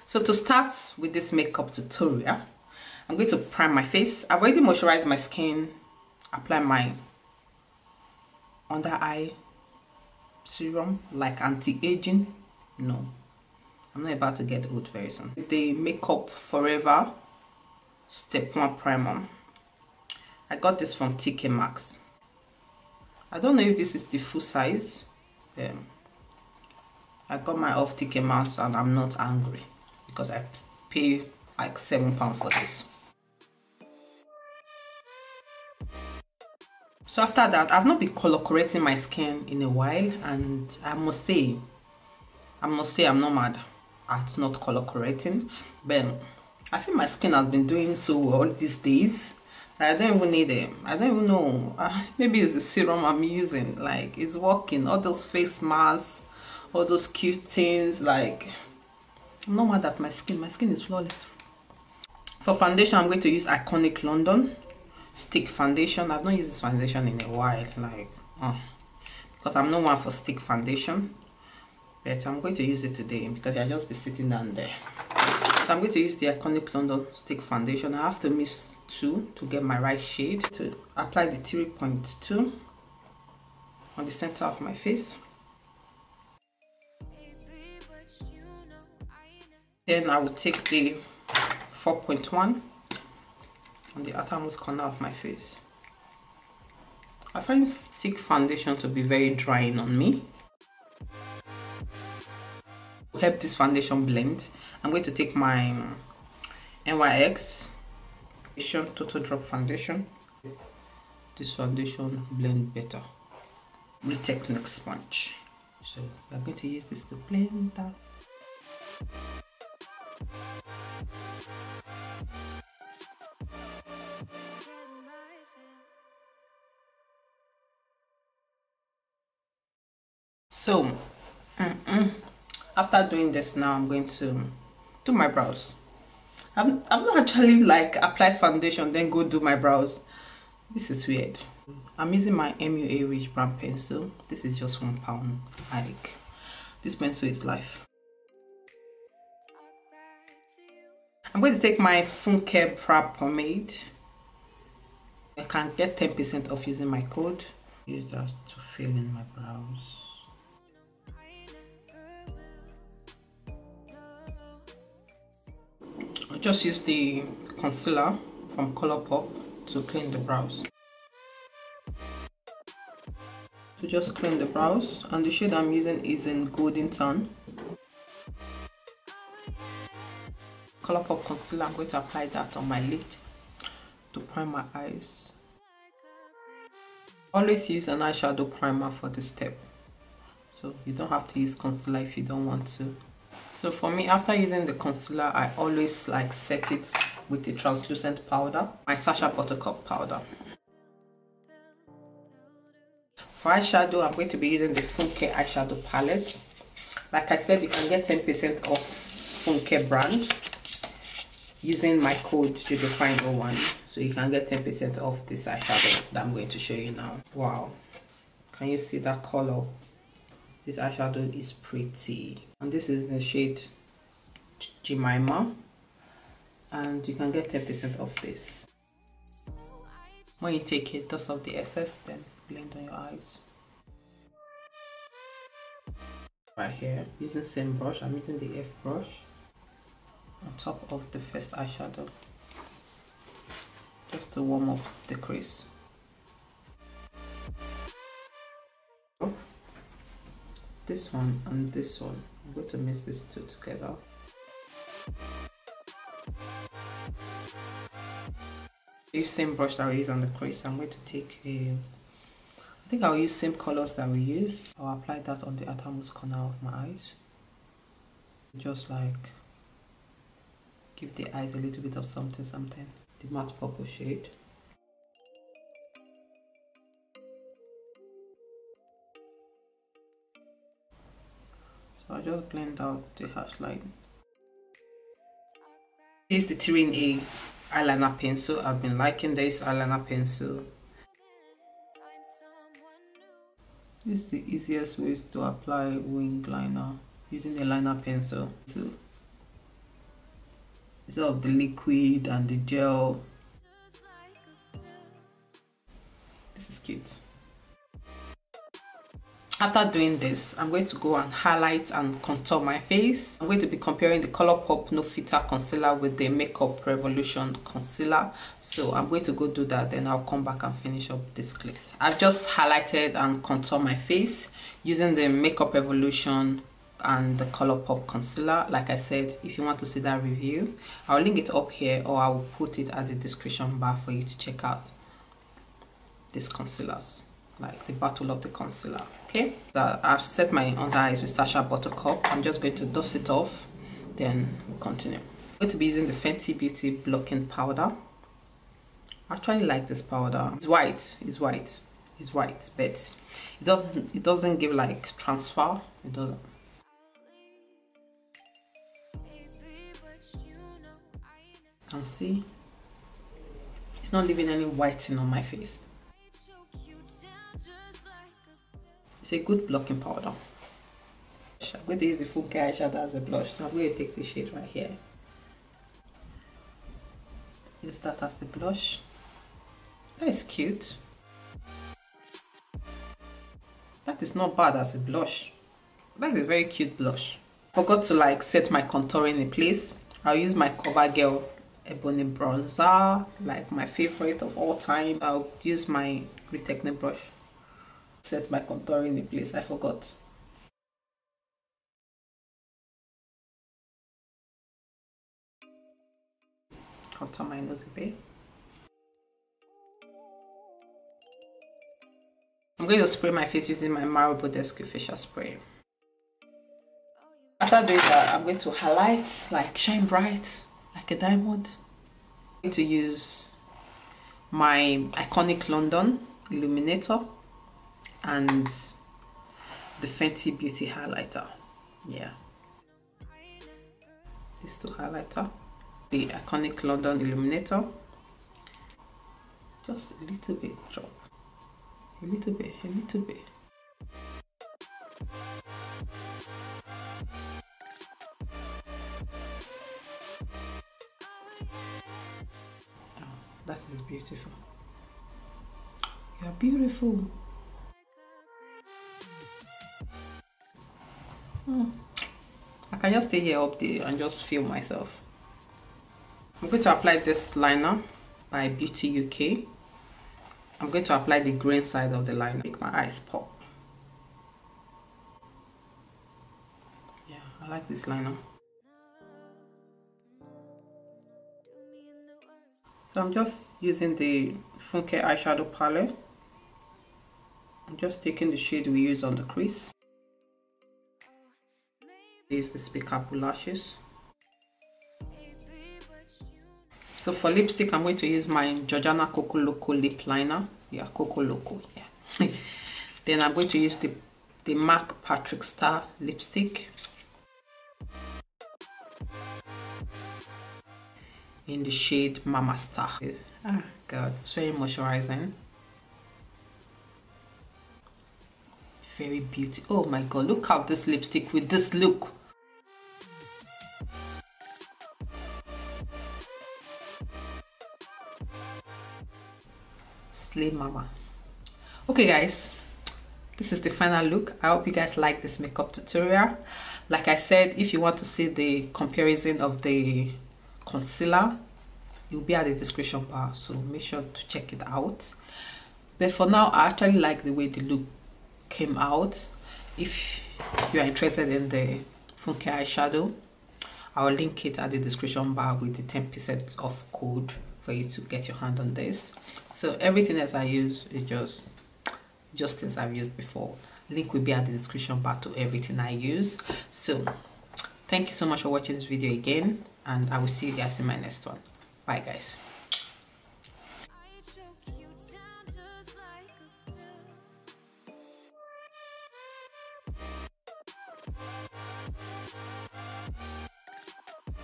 So to start with this makeup tutorial, I'm going to prime my face. I've already moisturized my skin, apply my under eye serum like anti-aging. No, I'm not about to get old very soon. The Makeup Forever Step 1 Primer. I got this from TK Maxx. I don't know if this is the full size. I got my off TK Maxx and I'm not angry because I pay like £7 for this. So after that, I've not been color correcting my skin in a while, and I must say I'm not mad at not color correcting, but I feel my skin has been doing so well these days that I don't even need it. I don't even know. Maybe it's the serum I'm using. Like, it's working. All those face masks, all those cute things. Like, I'm not mad at my skin. My skin is flawless. For foundation, I'm going to use Iconic London Stick Foundation. I've not used this foundation in a while, like, because I'm not one for stick foundation. But I'm going to use it today because I'll just be sitting down there. So I'm going to use the Iconic London Stick Foundation. I have to mix 2 to get my right shade. To apply the 3.2 on the center of my face. Then I will take the 4.1 on the outermost corner of my face. I find stick foundation to be very drying on me. To help this foundation blend, I'm going to take my NYX Total Drop Foundation. This foundation blend better with Technique sponge. So we're going to use this to blend that. So after doing this, now I'm going to do my brows. I'm not actually like apply foundation then go do my brows. This is weird. I'm using my MUA Rich Brown pencil. This is just £1. Like, this pencil is life. I'm going to take my Funke Prep pomade. I can get 10% off using my code. Use that to fill in my brows. I just use the concealer from Colourpop to clean the brows. To just clean the brows, and the shade I'm using is in Golden Tan. Colourpop concealer, I'm going to apply that on my lid to prime my eyes. Always use an eyeshadow primer for this step, so you don't have to use concealer if you don't want to. So for me, after using the concealer, I always like set it with the translucent powder, my Sacha Buttercup powder. For eyeshadow, I'm going to be using the Funke eyeshadow palette. Like I said, you can get 10% off Funke brand using my code JojoFine01. So you can get 10% off this eyeshadow that I'm going to show you now. Wow, can you see that color? This eyeshadow is pretty, and this is the shade Jemima, and you can get 10% off this. When you take it, dust off the excess, then blend on your eyes. Right here, using the same brush, I'm using the F brush on top of the first eyeshadow, just to warm up the crease. This one and this one, I'm going to mix these two together. Use same brush that we use on the crease. I'm going to take I think I'll use same colors that we used. I'll apply that on the outermost corner of my eyes. Just like give the eyes a little bit of something. The matte purple shade. So I'll just blend out the harsh line. Here's the 3-in-A eyeliner pencil. I've been liking this eyeliner pencil. This is the easiest way to apply wing liner using a liner pencil. So instead of the liquid and the gel. This is cute. After doing this, I'm going to go and highlight and contour my face. I'm going to be comparing the Colourpop No Filter Concealer with the Makeup Revolution Concealer. So I'm going to go do that, then I'll come back and finish up this clip. I've just highlighted and contoured my face using the Makeup Revolution and the Colourpop Concealer. Like I said, if you want to see that review, I'll link it up here, or I will put it at the description bar for you to check out these concealers, like the battle of the concealer. Okay, so I've set my under eyes with Sacha Buttercup. I'm just going to dust it off, then we'll continue. I'm going to be using the Fenty Beauty Blocking Powder. I actually like this powder. It's white, but it doesn't give like transfer. It doesn't. You can see it's not leaving any whitening on my face. It's a good blocking powder. I'm going to use the Fenty eyeshadow as a blush, so I'm going to take the shade right here. Use that as the blush. That is cute. That is not bad as a blush. That's a very cute blush. Forgot to like set my contouring in place. I'll use my CoverGirl Ebony Bronzer, like my favorite of all time. I'll use my Retechnique brush. Set my contouring in place. I forgot. Contour my nose a bit. I'm going to spray my face using my Marble Desk facial spray. After doing that, I'm going to highlight, like shine bright like a diamond. I'm going to use my Iconic London Illuminator and the Fenty Beauty highlighter. Yeah, these two highlighter, the Iconic London Illuminator, just a little bit drop, a little bit. Oh, that is beautiful. You're beautiful. I can just stay here up there and just feel myself. I'm going to apply this liner by Beauty UK. I'm going to apply the grain side of the liner, make my eyes pop. Yeah, I like this liner. So I'm just using the Fenty eyeshadow palette. I'm just taking the shade we use on the crease. Use the Speakable lashes. So for lipstick, I'm going to use my Georgiana Coco Loco lip liner. Yeah, Coco Loco. Yeah. Then I'm going to use the MAC Patrick Star lipstick in the shade Mama Star. Ah, God, it's very moisturizing. Very beautiful. Oh my God, look at this lipstick with this look. Slay mama. Okay guys, this is the final look. I hope you guys like this makeup tutorial. Like I said, if you want to see the comparison of the concealer, it will be at the description bar, so make sure to check it out. But for now, I actually like the way the look came out. If you are interested in the Fenty eyeshadow, I'll link it at the description bar with the 10% off code for you to get your hand on this. So everything else I use is just things I've used before. Link will be at the description bar to everything I use. So thank you so much for watching this video again, and I will see you guys in my next one. Bye guys.